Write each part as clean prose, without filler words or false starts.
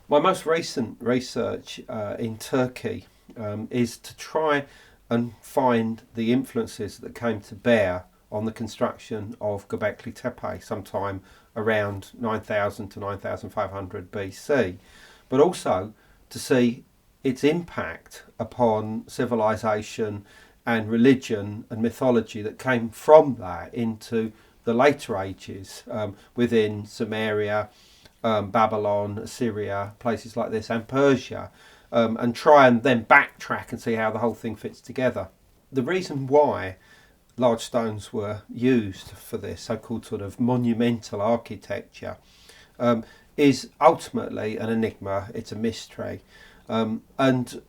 My most recent research in Turkey is to try and find the influences that came to bear on the construction of Gobekli Tepe sometime around 9000 to 9500 BC, but also to see its impact upon civilization and religion and mythology that came from that into the later ages within Sumeria, Babylon, Assyria, places like this, and Persia, and try and then backtrack and see how the whole thing fits together. The reason why large stones were used for this so-called sort of monumental architecture is ultimately an enigma. It's a mystery, and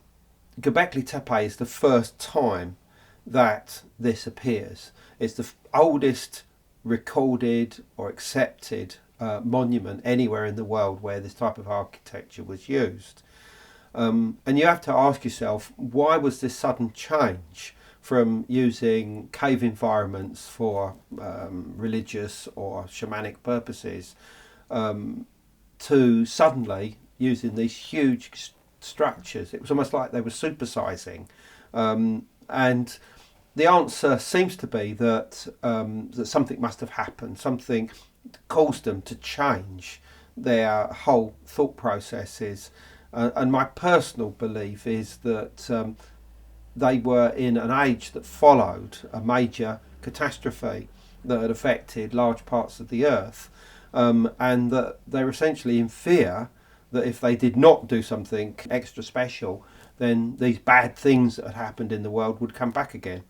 Göbekli Tepe is the first time that this appears. It's the oldest recorded or accepted monument anywhere in the world where this type of architecture was used. And you have to ask yourself, why was this sudden change from using cave environments for religious or shamanic purposes to suddenly using these huge structures? It was almost like they were supersizing. And the answer seems to be that that something must have happened, something caused them to change their whole thought processes. And my personal belief is that they were in an age that followed a major catastrophe that had affected large parts of the earth, and that they were essentially in fear that if they did not do something extra special, then these bad things that had happened in the world would come back again.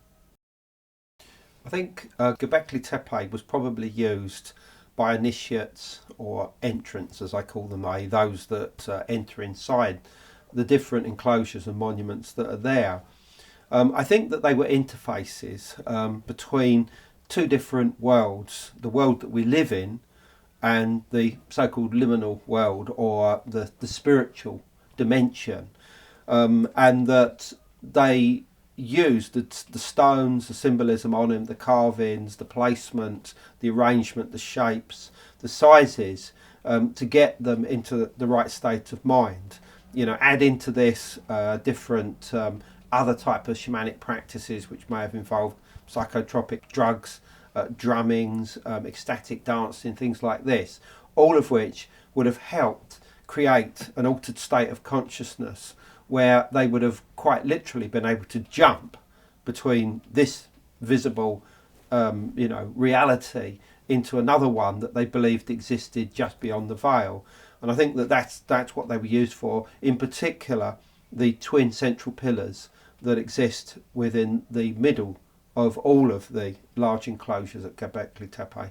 I think Göbekli Tepe was probably used by initiates or entrants, as I call them, those that enter inside the different enclosures and monuments that are there. I think that they were interfaces between two different worlds, the world that we live in and the so-called liminal world, or the spiritual dimension, and that they used the stones, the symbolism on them, the carvings, the placement, the arrangement, the shapes, the sizes, to get them into the right state of mind. You know, add into this different other type of shamanic practices which may have involved psychotropic drugs, drummings, ecstatic dancing, things like this, all of which would have helped create an altered state of consciousness where they would have quite literally been able to jump between this visible reality into another one that they believed existed just beyond the veil. And I think that that's what they were used for, in particular the twin central pillars that exist within the middle of all of the large enclosures at Göbekli Tepe.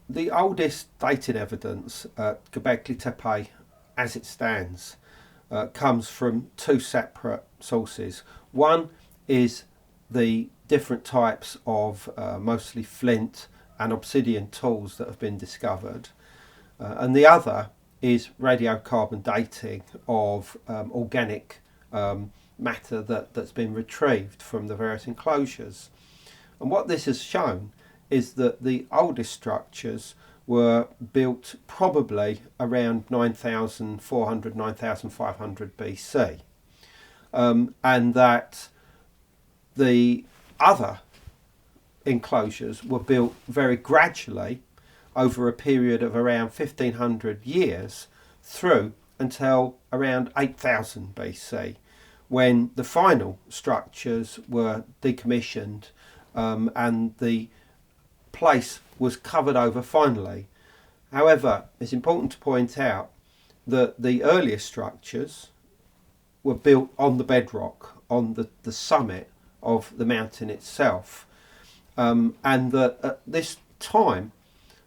The oldest dated evidence at Göbekli Tepe as it stands comes from two separate sources. One is the different types of mostly flint and obsidian tools that have been discovered, and the other is radiocarbon dating of organic matter that's been retrieved from the various enclosures. And what this has shown is that the oldest structures were built probably around 9400, 9500 BC, and that the other enclosures were built very gradually over a period of around 1500 years through until around 8000 BC, when the final structures were decommissioned and the place was covered over finally. However, it's important to point out that the earliest structures were built on the bedrock, on the summit of the mountain itself, and that at this time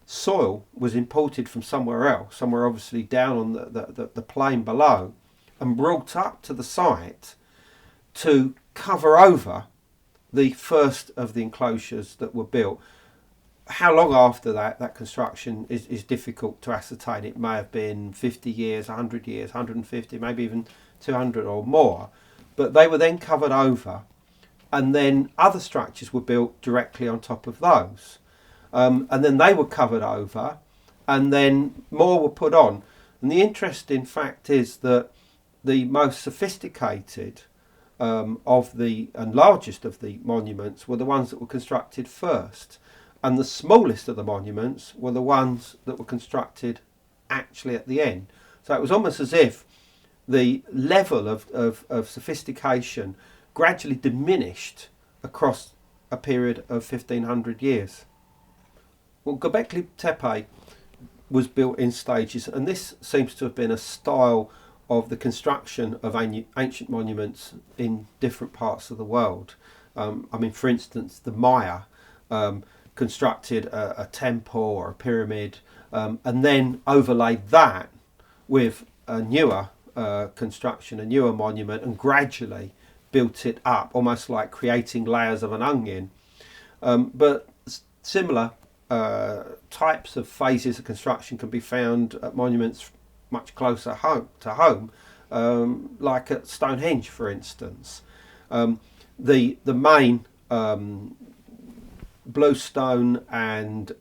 soil was imported from somewhere else, somewhere obviously down on the plain below, and brought up to the site to cover over the first of the enclosures that were built. How long after that construction is difficult to ascertain. It may have been 50 years, 100 years, 150, maybe even 200 or more. But they were then covered over, and then other structures were built directly on top of those. And then they were covered over, and then more were put on. And the interesting fact is that the most sophisticated and largest of the monuments were the ones that were constructed first, and the smallest of the monuments were the ones that were constructed actually at the end. So it was almost as if the level of sophistication gradually diminished across a period of 1500 years. Well, Gobekli Tepe was built in stages, and this seems to have been a style of the construction of ancient monuments in different parts of the world. I mean, for instance, the Maya constructed a temple or a pyramid, and then overlaid that with a newer construction, a newer monument, and gradually built it up, almost like creating layers of an onion. But similar types of phases of construction can be found at monuments much closer to home, like at Stonehenge, for instance. The main bluestone and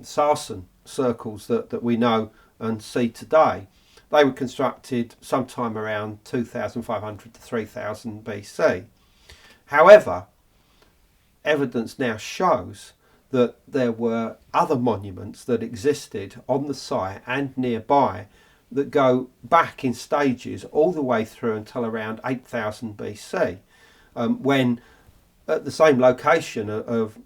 sarsen circles that we know and see today, they were constructed sometime around 2500 to 3000 BC. However, evidence now shows that there were other monuments that existed on the site and nearby that go back in stages all the way through until around 8000 BC, when at the same location of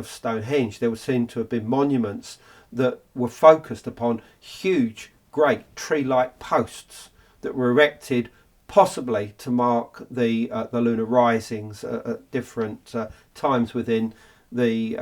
Stonehenge there were seen to have been monuments that were focused upon huge, great tree-like posts that were erected possibly to mark the lunar risings at different times within the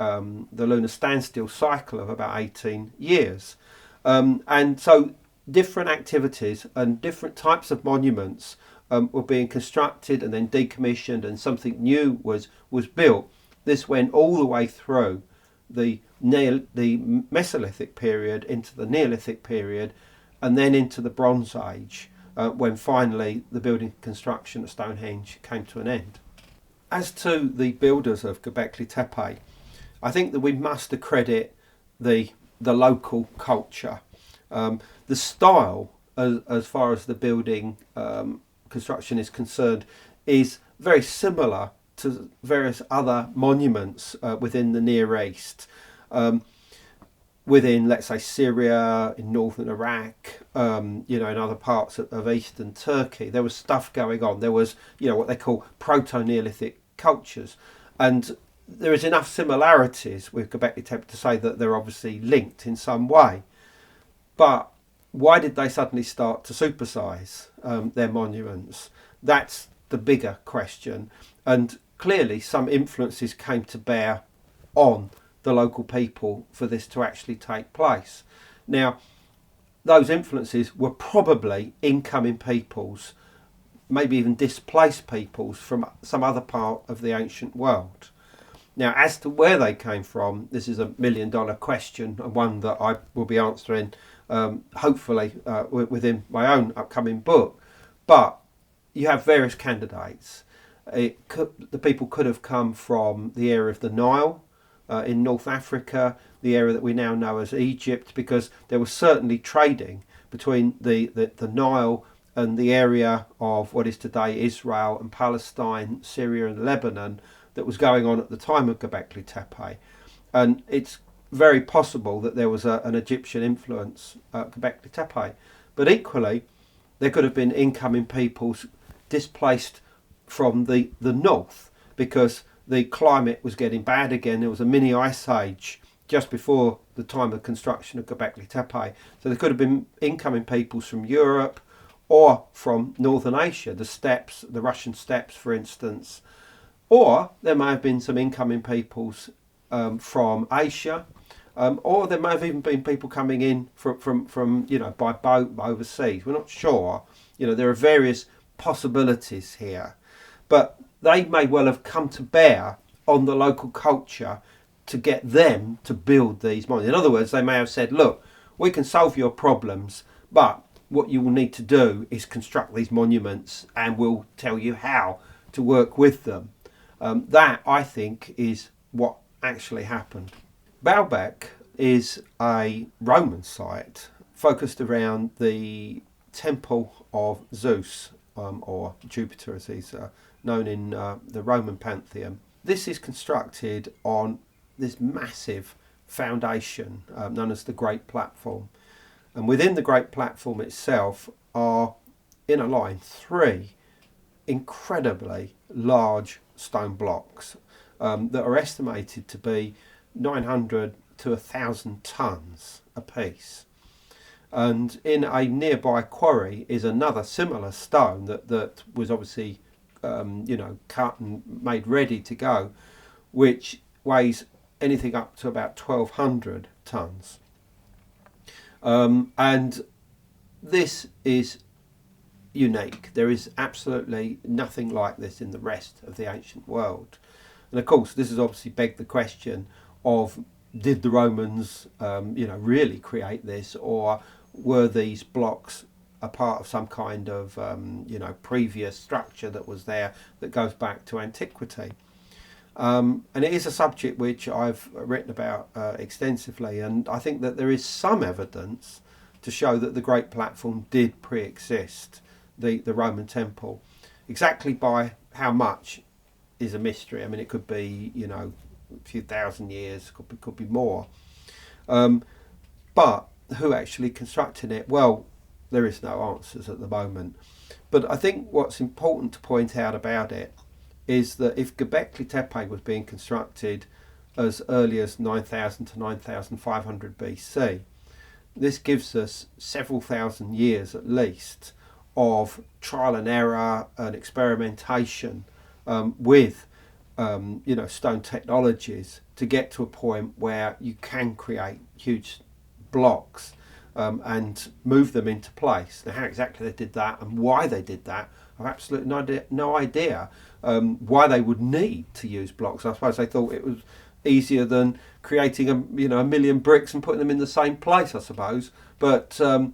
lunar standstill cycle of about 18 years. And so different activities and different types of monuments were being constructed and then decommissioned, and something new was built. This went all the way through the Mesolithic period into the Neolithic period, and then into the Bronze Age, when finally the building construction at Stonehenge came to an end. As to the builders of Gobekli Tepe, I think that we must accredit the local culture. The style, as far as the building construction is concerned, is very similar to various other monuments within the Near East. Within, let's say, Syria, in northern Iraq, in other parts of eastern Turkey, there was stuff going on. There was, what they call proto-Neolithic cultures, and there is enough similarities with Gobekli Tepe to say that they're obviously linked in some way. But why did they suddenly start to supersize their monuments? That's the bigger question, and clearly some influences came to bear on the local people for this to actually take place. Now, those influences were probably incoming peoples, maybe even displaced peoples from some other part of the ancient world. Now, as to where they came from, this is $1 million question, and one that I will be answering hopefully within my own upcoming book. But you have various candidates. The people could have come from the area of the Nile, in North Africa, the area that we now know as Egypt, because there was certainly trading between the Nile and the area of what is today Israel and Palestine, Syria and Lebanon, that was going on at the time of Gobekli Tepe. And it's very possible that there was an Egyptian influence at Gobekli Tepe. But equally, there could have been incoming peoples displaced from the north, because the climate was getting bad again. There was a mini ice age just before the time of construction of Gobekli Tepe. So there could have been incoming peoples from Europe or from Northern Asia, the steppes, the Russian steppes, for instance. Or there may have been some incoming peoples from Asia, or there may have even been people coming in from by boat overseas. We're not sure. There are various possibilities here, but they may well have come to bear on the local culture to get them to build these monuments. In other words, they may have said, look, we can solve your problems, but what you will need to do is construct these monuments, and we'll tell you how to work with them. That, I think, is what actually happened. Baalbek is a Roman site, focused around the temple of Zeus, or Jupiter as he's known in the Roman pantheon. This is constructed on this massive foundation known as the Great Platform. And within the Great Platform itself are, in a line, 3 incredibly large stone blocks that are estimated to be 900 to 1,000 tonnes apiece. And in a nearby quarry is another similar stone that was obviously cut and made ready to go, which weighs anything up to about 1,200 tonnes. And this is unique. There is absolutely nothing like this in the rest of the ancient world. And of course, this has obviously begged the question of, did the Romans, really create this, or were these blocks a part of some kind of, previous structure that was there that goes back to antiquity? And it is a subject which I've written about extensively, and I think that there is some evidence to show that the Great Platform did pre-exist the Roman temple. Exactly by how much is a mystery. I mean, it could be, a few thousand years, could be more. But who actually constructed it? Well, there is no answers at the moment. But I think what's important to point out about it is that if Gobekli Tepe was being constructed as early as 9,000 to 9,500 BC, this gives us several thousand years at least of trial and error and experimentation with stone technologies to get to a point where you can create huge blocks and move them into place. Now, how exactly they did that and why they did that, I've absolutely no idea why they would need to use blocks. I suppose they thought it was easier than creating a million bricks and putting them in the same place, I suppose. But so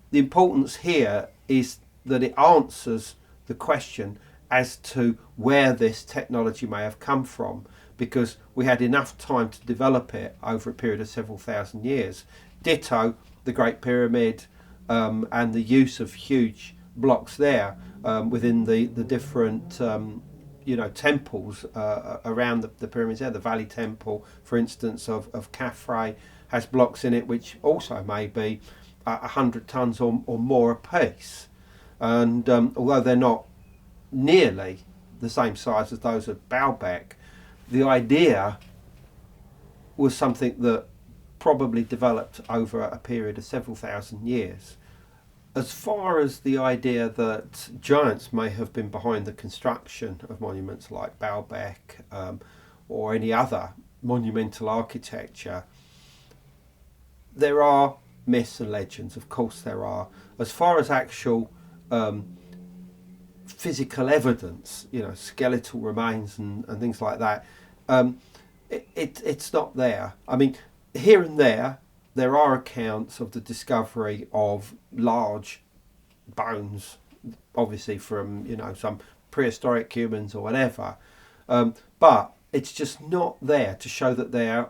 the importance here is that it answers the question as to where this technology may have come from, because we had enough time to develop it over a period of several thousand years. Ditto the Great Pyramid and the use of huge blocks there within the different temples around the pyramids there. The Valley Temple, for instance, of Khafre has blocks in it which also may be 100 tonnes or more apiece. And although they're not nearly the same size as those of Baalbek, the idea was something that probably developed over a period of several thousand years. As far as the idea that giants may have been behind the construction of monuments like Baalbek or any other monumental architecture, there are myths and legends, of course there are. As far as actual physical evidence, skeletal remains and things like that, it's not there. I mean, here and there are accounts of the discovery of large bones, obviously from some prehistoric humans or whatever, but it's just not there to show that there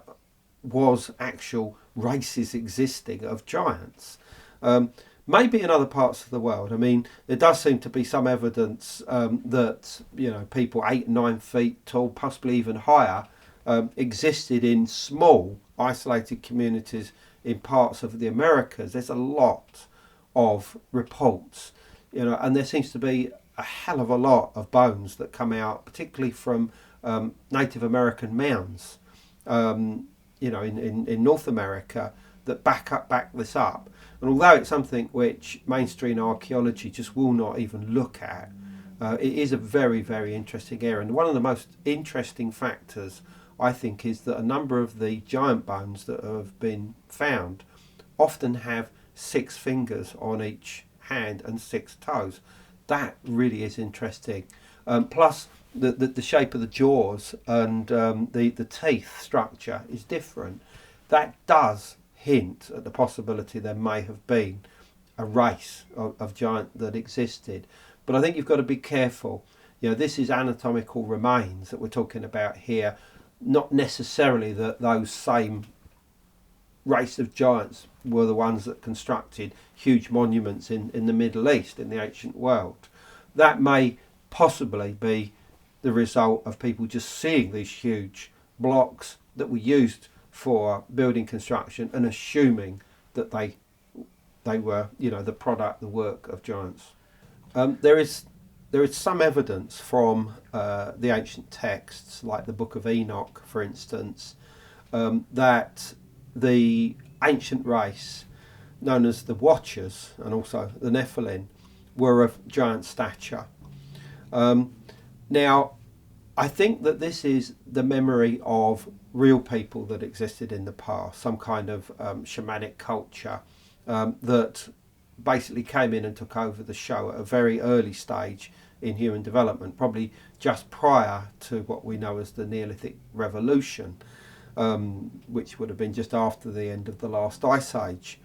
was actual races existing of giants. Maybe in other parts of the world. I mean, there does seem to be some evidence that people 8 and 9 feet tall, possibly even higher, existed in small isolated communities in parts of the Americas. There's a lot of reports, and there seems to be a hell of a lot of bones that come out, particularly from Native American mounds, in North America, that back this up. And although it's something which mainstream archaeology just will not even look at, it is a very, very interesting area. And one of the most interesting factors, I think, is that a number of the giant bones that have been found often have 6 fingers on each hand and 6 toes. That really is interesting. Plus, the shape of the jaws and the teeth structure is different. That does hint at the possibility there may have been a race of giant that existed. But I think you've got to be careful. This is anatomical remains that we're talking about here, not necessarily that those same race of giants were the ones that constructed huge monuments in the Middle East, in the ancient world. That may possibly be the result of people just seeing these huge blocks that were used for building construction and assuming that they were, the product, the work of giants. There is some evidence from the ancient texts, like the Book of Enoch, for instance, that the ancient race, known as the Watchers and also the Nephilim, were of giant stature. Now, I think that this is the memory of real people that existed in the past, some kind of shamanic culture that basically came in and took over the show at a very early stage in human development, probably just prior to what we know as the Neolithic Revolution, which would have been just after the end of the last ice age.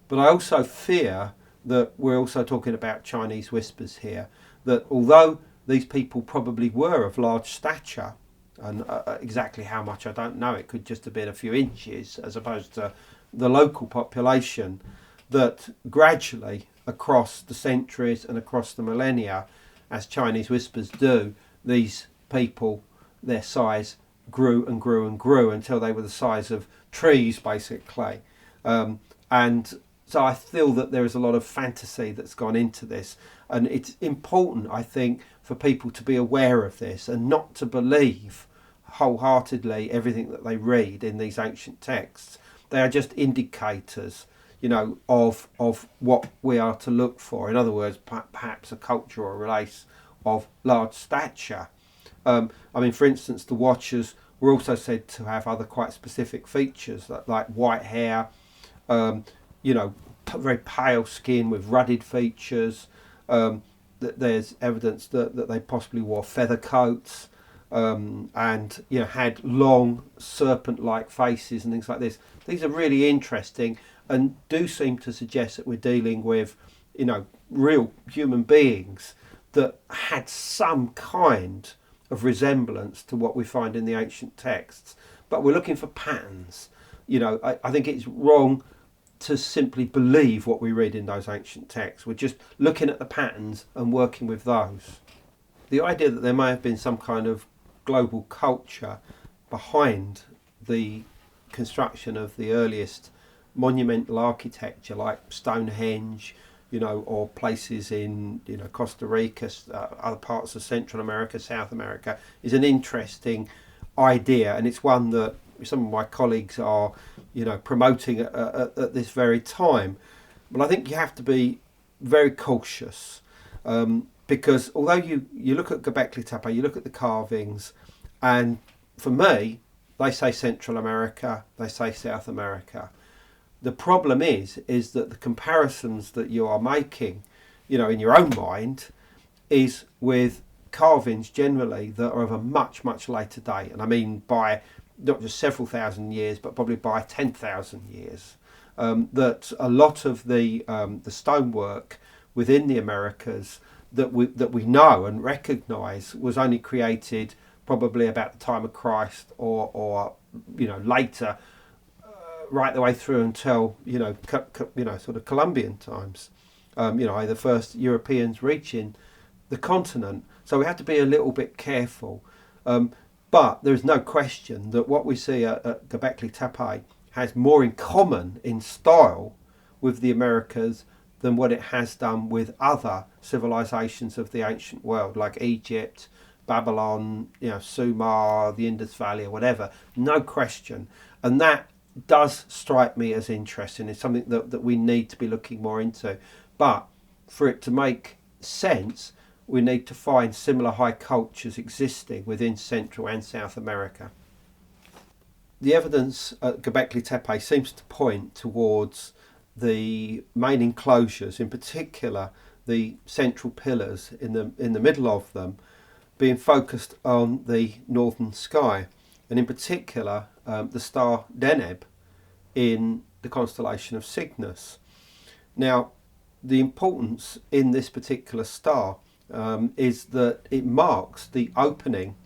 But I also fear that we're also talking about Chinese whispers here, that although these people probably were of large stature, and exactly how much I don't know, it could just have been a few inches as opposed to the local population, that gradually across the centuries and across the millennia, as Chinese whispers do, these people, their size grew and grew and grew until they were the size of trees, basically. And so I feel that there is a lot of fantasy that's gone into this, and it's important, I think, for people to be aware of this and not to believe wholeheartedly everything that they read in these ancient texts. They are just indicators, of what we are to look for. In other words, perhaps a culture or a race of large stature. For instance, the Watchers were also said to have other quite specific features, like white hair, very pale skin with rudded features. There's evidence that they possibly wore feather coats, and had long serpent-like faces and things like this. These are really interesting and do seem to suggest that we're dealing with, real human beings that had some kind of resemblance to what we find in the ancient texts. But we're looking for patterns. I think it's wrong to simply believe what we read in those ancient texts. We're just looking at the patterns and working with those. The idea that there may have been some kind of global culture behind the construction of the earliest monumental architecture, like Stonehenge, or places in Costa Rica, other parts of Central America, South America, is an interesting idea, and it's one that some of my colleagues are promoting at this very time. But I think you have to be very cautious, because although you look at Gobekli Tepe, you look at the carvings, and for me they say Central America, they say South America. The problem is that the comparisons that you are making, in your own mind, is with carvings generally that are of a much, much later date. And I mean by not just several thousand years, but probably by 10,000 years. That a lot of the stonework within the Americas that we know and recognise was only created probably about the time of Christ or later, right the way through until sort of Columbian times. The first Europeans reaching the continent. So we have to be a little bit careful. But there is no question that what we see at Gobekli Tepe has more in common in style with the Americas than what it has done with other civilizations of the ancient world, like Egypt, Babylon, Sumer, the Indus Valley, or whatever. No question. And that does strike me as interesting. It's something that we need to be looking more into. But for it to make sense, we need to find similar high cultures existing within Central and South America. The evidence at Gobekli Tepe seems to point towards the main enclosures, in particular the central pillars in the middle of them, being focused on the northern sky, and in particular the star Deneb in the constellation of Cygnus. Now, the importance in this particular star is that it marks the opening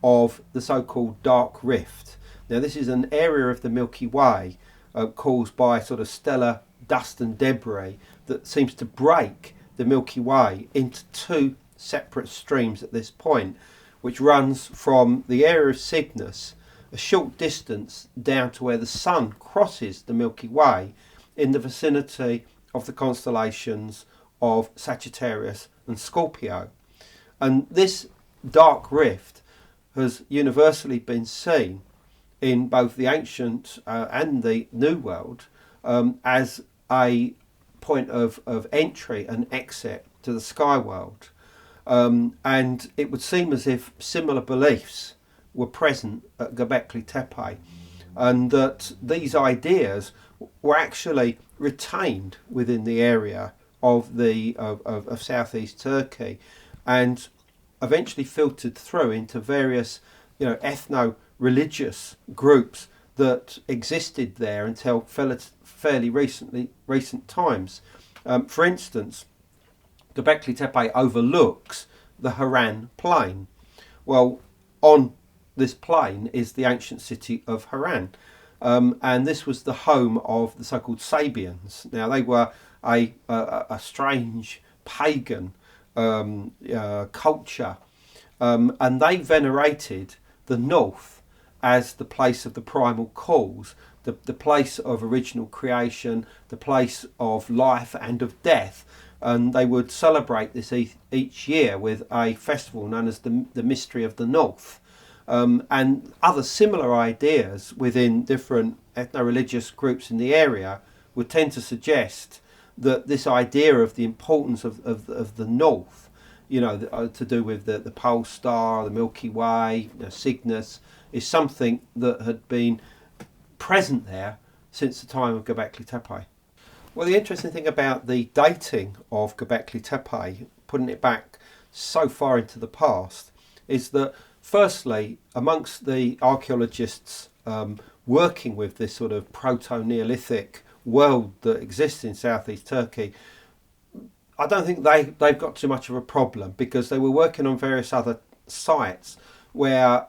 of the so-called dark rift. Now, this is an area of the Milky Way caused by sort of stellar dust and debris that seems to break the Milky Way into two separate streams at this point, which runs from the area of Cygnus a short distance down to where the Sun crosses the Milky Way in the vicinity of the constellations of Sagittarius and Scorpio. And this dark rift has universally been seen in both the ancient and the New World as a point of entry and exit to the sky world. And it would seem as if similar beliefs were present at Gobekli Tepe, and that these ideas were actually retained within the area of southeast Turkey, and eventually filtered through into various, ethno-religious groups that existed there until fairly recent times. For instance, Gobekli Tepe overlooks the Haran plain. Well, on this plain is the ancient city of Haran, and this was the home of the so-called Sabians. Now, they were a strange pagan culture, and they venerated the north as the place of the primal cause, the place of original creation, the place of life and of death. And they would celebrate this each year with a festival known as the Mystery of the North. And other similar ideas within different ethno-religious groups in the area would tend to suggest that this idea of the importance of the North, to do with the pole star, the Milky Way, Cygnus, is something that had been present there since the time of Gobekli Tepe. Well, the interesting thing about the dating of Gobekli Tepe, putting it back so far into the past, is that firstly, amongst the archaeologists working with this sort of proto-Neolithic world that exists in southeast Turkey, I don't think they've got too much of a problem, because they were working on various other sites where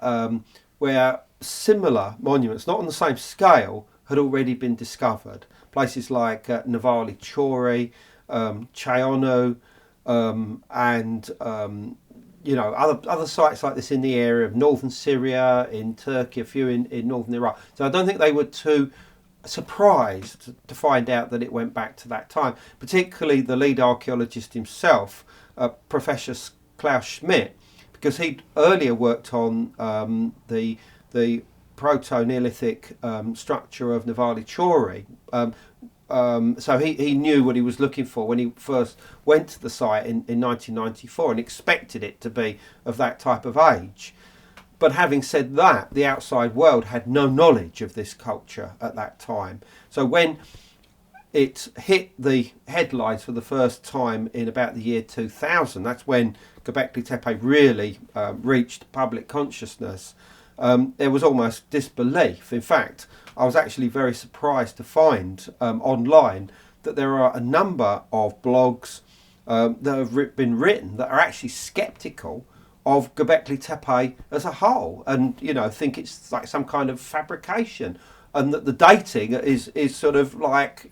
similar monuments, not on the same scale, had already been discovered. Places like Navali Chori, Chayonu, and other sites like this in the area of northern Syria, in Turkey, a few in northern Iraq. So I don't think they were too surprised to find out that it went back to that time. Particularly the lead archaeologist himself, Professor Klaus Schmidt, because he'd earlier worked on the proto-Neolithic structure of Navali Chori. So he knew what he was looking for when he first went to the site in 1994, and expected it to be of that type of age. But having said that, the outside world had no knowledge of this culture at that time. So when it hit the headlines for the first time in about the year 2000, that's when Gobekli Tepe really reached public consciousness. There was almost disbelief. In fact, I was actually very surprised to find online that there are a number of blogs that have been written that are actually sceptical of Gobekli Tepe as a whole, and think it's like some kind of fabrication, and that the dating is sort of like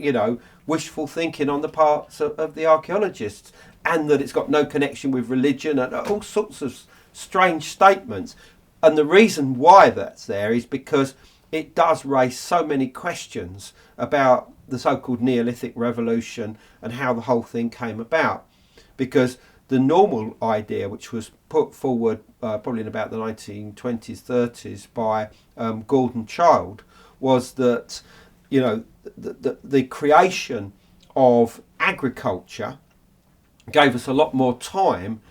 wishful thinking on the parts of the archaeologists, and that it's got no connection with religion, and all sorts of strange statements. And the reason why that's there is because it does raise so many questions about the so-called Neolithic Revolution and how the whole thing came about. Because the normal idea, which was put forward probably in about the 1920s, 30s by Gordon Childe, was that the creation of agriculture gave us a lot more time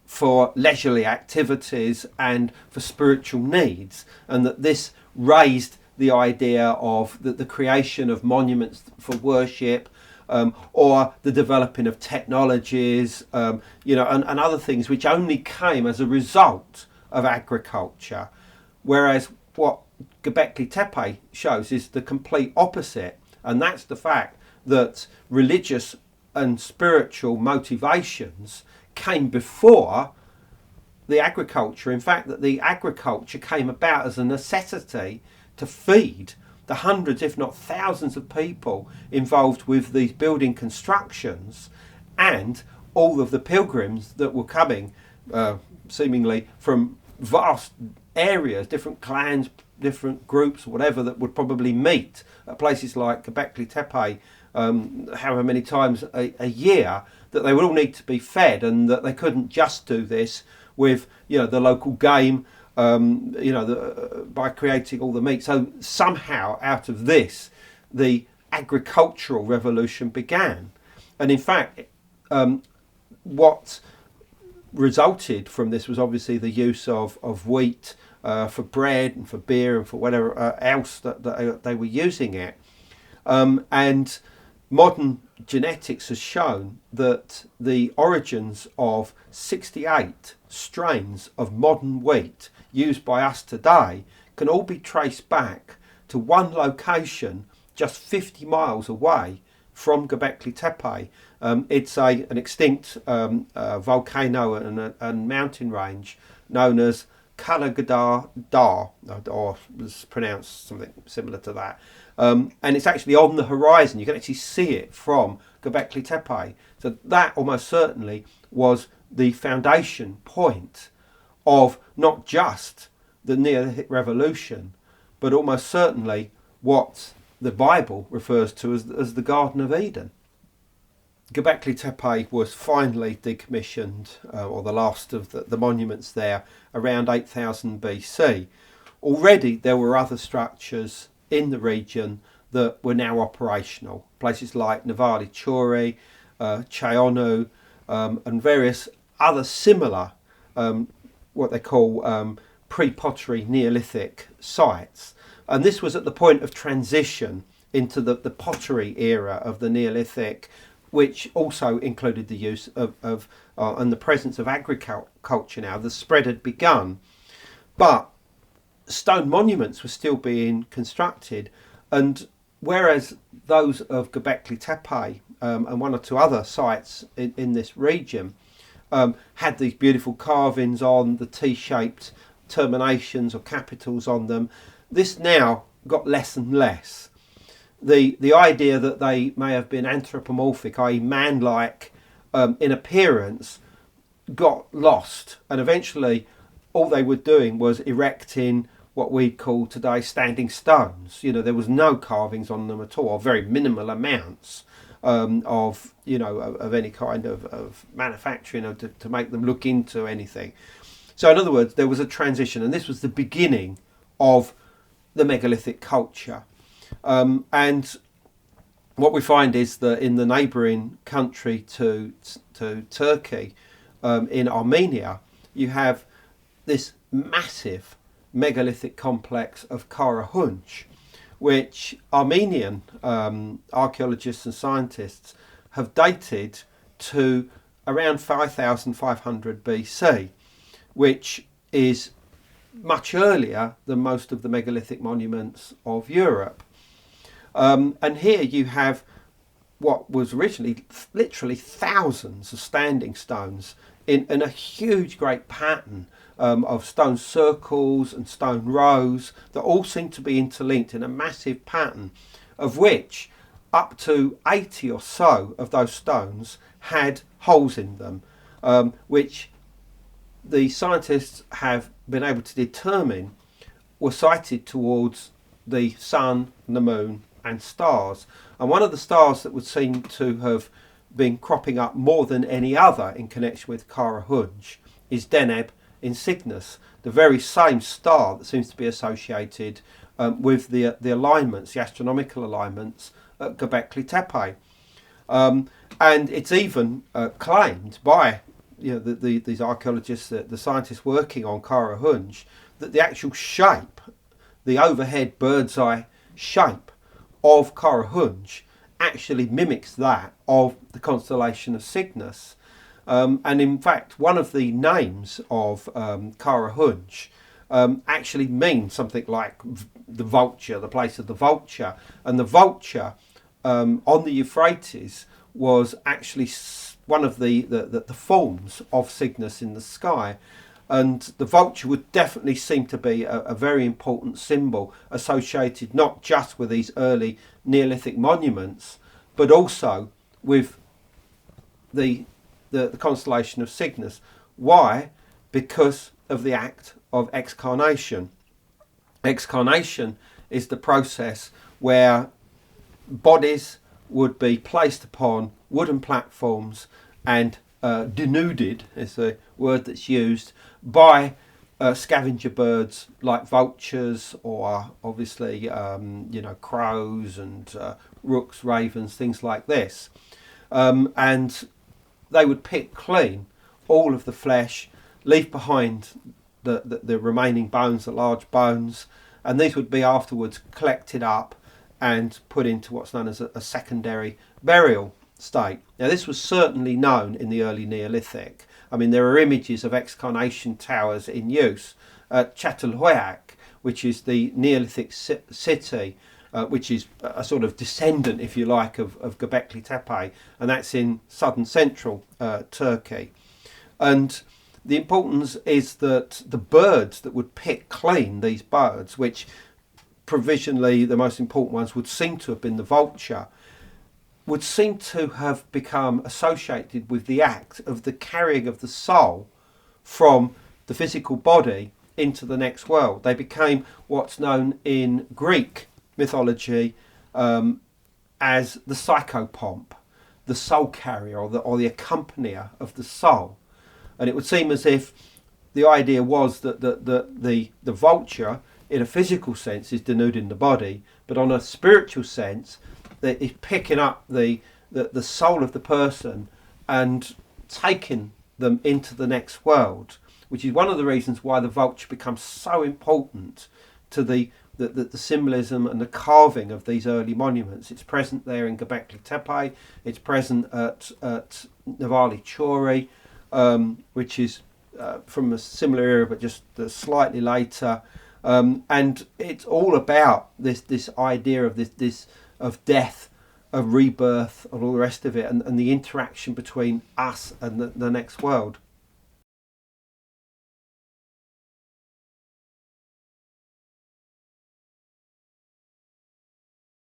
for leisurely activities and for spiritual needs, and that this raised the idea of the creation of monuments for worship, or the developing of technologies, and other things which only came as a result of agriculture. Whereas what Gobekli Tepe shows is the complete opposite, and that's the fact that religious and spiritual motivations came before the agriculture. In fact, that the agriculture came about as a necessity to feed the hundreds, if not thousands of people involved with these building constructions, and all of the pilgrims that were coming seemingly from vast areas, different clans, different groups, whatever, that would probably meet at places like Gobekli Tepe however many times a year, that they would all need to be fed, and that they couldn't just do this with the local game, by creating all the meat. So somehow out of this, the agricultural revolution began. And in fact, what resulted from this was obviously the use of wheat for bread and for beer and for whatever else that they were using it. And modern genetics has shown that the origins of 68 strains of modern wheat used by us today can all be traced back to one location just 50 miles away from Gobekli Tepe. It's an extinct volcano and mountain range known as Kalagadar Dar, or was pronounced something similar to that. And it's actually on the horizon. You can actually see it from Gobekli Tepe. So that almost certainly was the foundation point of not just the Neolithic Revolution, but almost certainly what the Bible refers to as the Garden of Eden. Gobekli Tepe was finally decommissioned, or the last of the monuments there, around 8000 BC. Already there were other structures in the region that were now operational. Places like Navali Chori, Cheonu, and various other similar, what they call pre-pottery Neolithic sites. And this was at the point of transition into the pottery era of the Neolithic, which also included the use of and the presence of agriculture now. The spread had begun. But stone monuments were still being constructed, and whereas those of Gobekli Tepe and one or two other sites in this region had these beautiful carvings on the T-shaped terminations or capitals on them, this now got less and less. The idea that they may have been anthropomorphic, i.e. man-like in appearance, got lost, and eventually all they were doing was erecting what we'd call today standing stones. There was no carvings on them at all, or very minimal amounts of any kind of manufacturing or to make them look into anything. So in other words, there was a transition, and this was the beginning of the megalithic culture. And what we find is that in the neighbouring country to Turkey, in Armenia, you have this massive megalithic complex of Karahunch, which Armenian archaeologists and scientists have dated to around 5500 BC, which is much earlier than most of the megalithic monuments of Europe. And here you have what was originally literally thousands of standing stones in a huge great pattern of stone circles and stone rows that all seem to be interlinked in a massive pattern, of which up to 80 or so of those stones had holes in them, which the scientists have been able to determine were sited towards the sun, the moon and stars. And one of the stars that would seem to have been cropping up more than any other in connection with Karahunch is Deneb Insignis, the very same star that seems to be associated with the alignments, the astronomical alignments at Gobekli Tepe. And it's even claimed by these archaeologists, the scientists working on Karahunch, that the actual shape, the overhead bird's eye shape of Karahunch actually mimics that of the constellation of Cygnus. And in fact, one of the names of Karahunch actually means something like the vulture, the place of the vulture. And the vulture on the Euphrates was actually one of the forms of Cygnus in the sky. And the vulture would definitely seem to be a very important symbol associated not just with these early Neolithic monuments, but also with the constellation of Cygnus. Why? Because of the act of excarnation. Excarnation is the process where bodies would be placed upon wooden platforms and denuded, is the word that's used, by scavenger birds like vultures, or obviously crows and rooks, ravens, things like this, and they would pick clean all of the flesh, leave behind the remaining bones, the large bones, and these would be afterwards collected up and put into what's known as a secondary burial state. Now, this was certainly known in the early Neolithic. I mean, there are images of excarnation towers in use at Çatalhöyük, which is the Neolithic city, which is a sort of descendant, if you like, of Gobekli Tepe, and that's in southern central Turkey. And the importance is that the birds that would pick clean these birds, which provisionally the most important ones would seem to have been the vulture, would seem to have become associated with the act of the carrying of the soul from the physical body into the next world. They became what's known in Greek mythology as the psychopomp, the soul carrier, or the accompanier of the soul. And it would seem as if the idea was that the vulture, in a physical sense, is denuding the body, but on a spiritual sense, that is picking up the soul of the person and taking them into the next world, which is one of the reasons why the vulture becomes so important to the symbolism and the carving of these early monuments. It's present there in Gobekli Tepe, it's present at Navali Chori, which is from a similar era but just slightly later, and it's all about this idea of this of death, of rebirth, and all the rest of it, and the interaction between us and the next world.